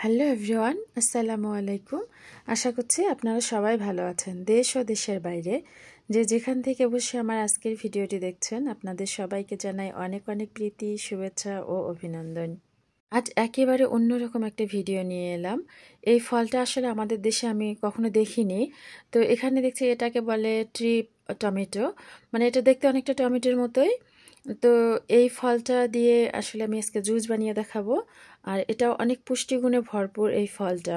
Hello everyone, আসসালামু আলাইকুম। আশা করছি আপনারা সবাই ভালো আছেন। দেশ ও দেশের বাইরে যে যেখান থেকে বসে আমার আজকের ভিডিওটি দেখছেন, আপনাদের সবাইকে জানাই অনেক অনেক প্রীতি, শুভেচ্ছা ও অভিনন্দন। আজ একেবারে অন্যরকম একটা ভিডিও নিয়ে এলাম। এই ফলটা আসলে আমাদের দেশে আমি কখনো দেখিনি। তো এখানে দেখছি এটাকে বলে ট্রি টমেটো, মানে এটা দেখতে অনেকটা টমেটোর মতোই। তো এই ফলটা দিয়ে আসলে আমি আজকে জুস বানিয়ে দেখাবো। আর এটা অনেক পুষ্টিগুণে ভরপুর এই ফলটা।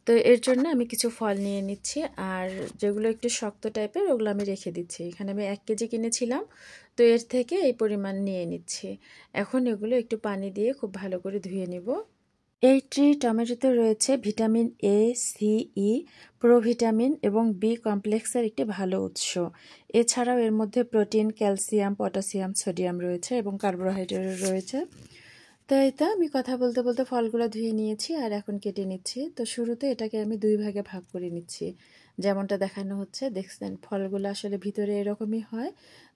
তো এর জন্য আমি কিছু ফল নিয়ে নিচ্ছি, আর যেগুলো একটু শক্ত টাইপের ওগুলো আমি রেখে দিচ্ছি। এখানে আমি 1 কেজি কিনেছিলাম, তো এর থেকে এই পরিমাণ নিয়ে নিচ্ছি। এখন এগুলো একটু পানি দিয়ে খুব ভালো করে ধুয়ে নিব। এই ট্রি টমেটোতে রয়েছে vitamin A, C, E, provitamin এবং বি কমপ্লেক্সের একটি ভালো উৎস। এছাড়াও এর মধ্যে প্রোটিন, ক্যালসিয়াম, পটাশিয়াম, সোডিয়াম রয়েছে এবং কার্বোহাইড্রেট রয়েছে। তো এই তো আমি কথা বলতে বলতে ফলগুলো ধুয়ে নিয়েছি আর এখন কেটে নিচ্ছি। তো শুরুতে এটাকে আমি 2 ভাগে ভাগ করে নিচ্ছি, যেমনটা দেখানো হচ্ছে। দেখছেন ফলগুলো আসলে ভিতরে এরকমই হয়।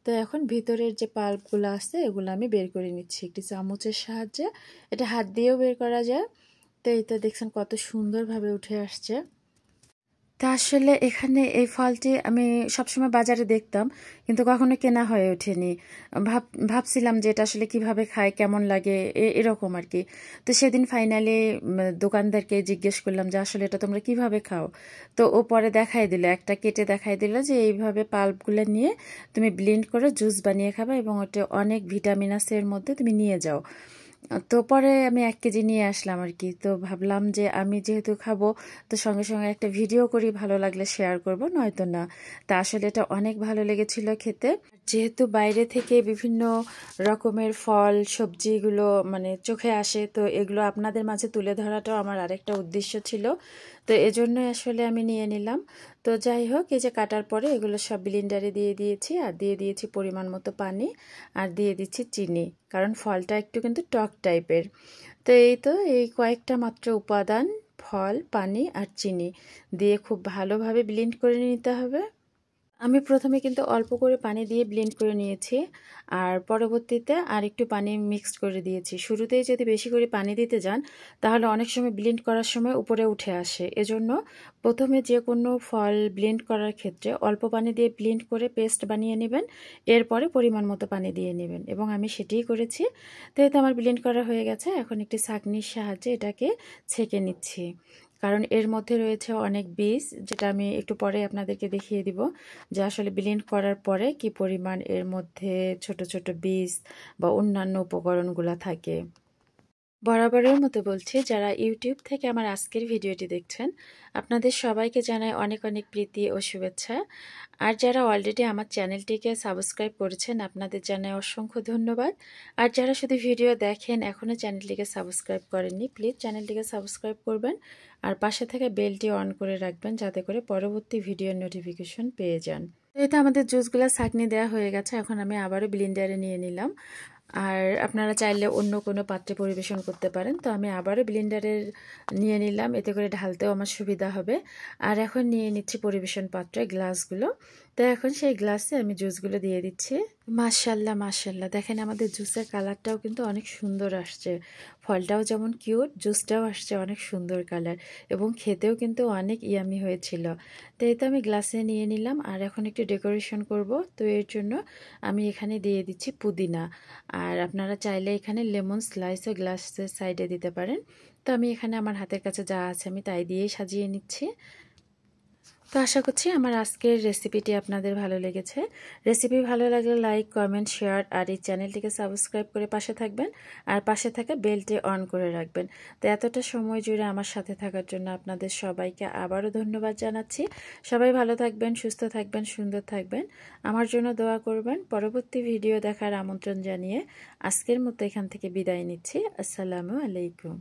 তো এখন ভিতরের যে পাল্পগুলো আছে এগুলো আমি বের করে নিচ্ছি একটি চামচের সাহায্যে। এটা হাত দিয়েও বের করা যায়। তো এই তো দেখছেন কত সুন্দরভাবে উঠে আসছে। তা আসলে এখানে এই ফলটি আমি সবসময় বাজারে দেখতাম, কিন্তু কখনো কেনা হয়ে ওঠেনি। ভাবছিলাম যে এটা আসলে কিভাবে খায়, কেমন লাগে, এরকম আর কি। তো সেদিন ফাইনালি দোকানদারকে জিজ্ঞেস করলাম যে আসলে এটা তোমরা কিভাবে খাও। তো ও পরে দেখাই দিল, একটা কেটে দেখাই দিল যে এইভাবে পাল্পগুলো নিয়ে তুমি ব্লেন্ড করে জুস বানিয়ে খাবা এবং ওটা অনেক ভিটামিন আছে এর মধ্যে, তুমি নিয়ে যাও। তো পরে আমি 1 কেজি নিয়ে আসলাম আর কি। তো ভাবলাম যে আমি যেহেতু খাবো, তো সঙ্গে সঙ্গে একটা ভিডিও করি, ভালো লাগলে শেয়ার করব, নয়তো না। তা আসলে এটা অনেক ভালো লেগেছিল খেতে। যেহেতু বাইরে থেকে বিভিন্ন রকমের ফল সবজিগুলো মানে চোখে আসে, তো এগুলো আপনাদের মাঝে তুলে ধরাটাও আমার আরেকটা উদ্দেশ্য ছিল। তো এজন্যই আসলে আমি নিয়ে নিলাম। তো যাই হোক, এই যে কাটার পরে এগুলো সব ব্লেন্ডারে দিয়ে দিয়েছি, আর দিয়ে দিয়েছি পরিমাণ মতো পানি, আর দিয়ে দিচ্ছি চিনি, কারণ ফলটা একটু কিন্তু টক টাইপের। তো এই কয়েকটা মাত্র উপাদান, ফল, পানি আর চিনি দিয়ে খুব ভালোভাবে ব্লেন্ড করে নিতে হবে। আমি প্রথমে কিন্তু অল্প করে পানি দিয়ে ব্লেন্ড করে নিয়েছি, আর পরবর্তীতে আর একটু পানি মিক্সড করে দিয়েছি। শুরুতেই যদি বেশি করে পানি দিতে যান, তাহলে অনেক সময় ব্লেন্ড করার সময় উপরে উঠে আসে। এজন্য প্রথমে যে কোনো ফল ব্লেন্ড করার ক্ষেত্রে অল্প পানি দিয়ে ব্লেন্ড করে পেস্ট বানিয়ে নেবেন, এরপরে পরিমাণ মতো পানি দিয়ে নেবেন, এবং আমি সেটাই করেছি। তো এতে আমার ব্লেন্ড করা হয়ে গেছে। এখন একটি ছাঁকনির সাহায্যে এটাকে ছেঁকে নিচ্ছি, কারণ এর মধ্যে রয়েছে অনেক বীজ, যেটা আমি একটু পরে আপনাদেরকে দেখিয়ে দিব যে আসলে ব্লেন্ড করার পরে কি পরিমাণ এর মধ্যে ছোট ছোট বীজ বা অন্যান্য উপকরণগুলো থাকে। বরাবরের মতো বলছি, যারা ইউটিউব থেকে আমার আজকের ভিডিওটি দেখছেন, আপনাদের সবাইকে জানাই অনেক অনেক প্রীতি ও শুভেচ্ছা। আর যারা অলরেডি আমার চ্যানেলটিকে সাবস্ক্রাইব করেছেন, আপনাদের জানাই অসংখ্য ধন্যবাদ। আর যারা শুধু ভিডিও দেখেন, এখনও চ্যানেলটিকে সাবস্ক্রাইব করেননি, প্লিজ চ্যানেলটিকে সাবস্ক্রাইব করবেন আর পাশে থাকা বেলটি অন করে রাখবেন, যাতে করে পরবর্তী ভিডিওর নোটিফিকেশন পেয়ে যান। তো আমাদের জুসগুলো ছাঁকনি দেওয়া হয়ে গেছে। এখন আমি আবারও ব্লেন্ডারে নিয়ে নিলাম, আর আপনারা চাইলে অন্য কোনো পাত্রে পরিবেশন করতে পারেন। তো আমি আবারও ব্লেন্ডারের নিয়ে নিলাম, এতে করে ঢালতেও আমার সুবিধা হবে। আর এখন নিয়ে নিচ্ছি পরিবেশন পাত্রে গ্লাসগুলো। তো এখন সেই গ্লাসে আমি জুসগুলো দিয়ে দিচ্ছি। মাশাল্লাহ মাশাল্লাহ, দেখেন আমাদের জুসের কালারটাও কিন্তু অনেক সুন্দর আসছে। ফলটাও যেমন কিউট, জুসটাও আসছে অনেক সুন্দর কালার, এবং খেতেও কিন্তু অনেক ইয়ামি হয়েছিল। তো এই তো আমি গ্লাসে নিয়ে নিলাম, আর এখন একটু ডেকোরেশন করব। তো এর জন্য আমি এখানে দিয়ে দিচ্ছি পুদিনা, আর আপনারা চাইলে এখানে লেমন স্লাইসও গ্লাসের সাইডে দিতে পারেন। তো আমি এখানে আমার হাতের কাছে যা আছে আমি তাই দিয়েই সাজিয়ে নিচ্ছি। তো আশা করছি আমার আজকের রেসিপিটি আপনাদের ভালো লেগেছে। রেসিপি ভালো লাগলে লাইক, কমেন্ট, শেয়ার আর এই চ্যানেলটিকে সাবস্ক্রাইব করে পাশে থাকবেন, আর পাশে থাকা বেলটি অন করে রাখবেন। তো এতটা সময় জুড়ে আমার সাথে থাকার জন্য আপনাদের সবাইকে আবারও ধন্যবাদ জানাচ্ছি। সবাই ভালো থাকবেন, সুস্থ থাকবেন, সুন্দর থাকবেন, আমার জন্য দোয়া করবেন। পরবর্তী ভিডিও দেখার আমন্ত্রণ জানিয়ে আজকের মতো এখান থেকে বিদায় নিচ্ছি। আসসালামু আলাইকুম।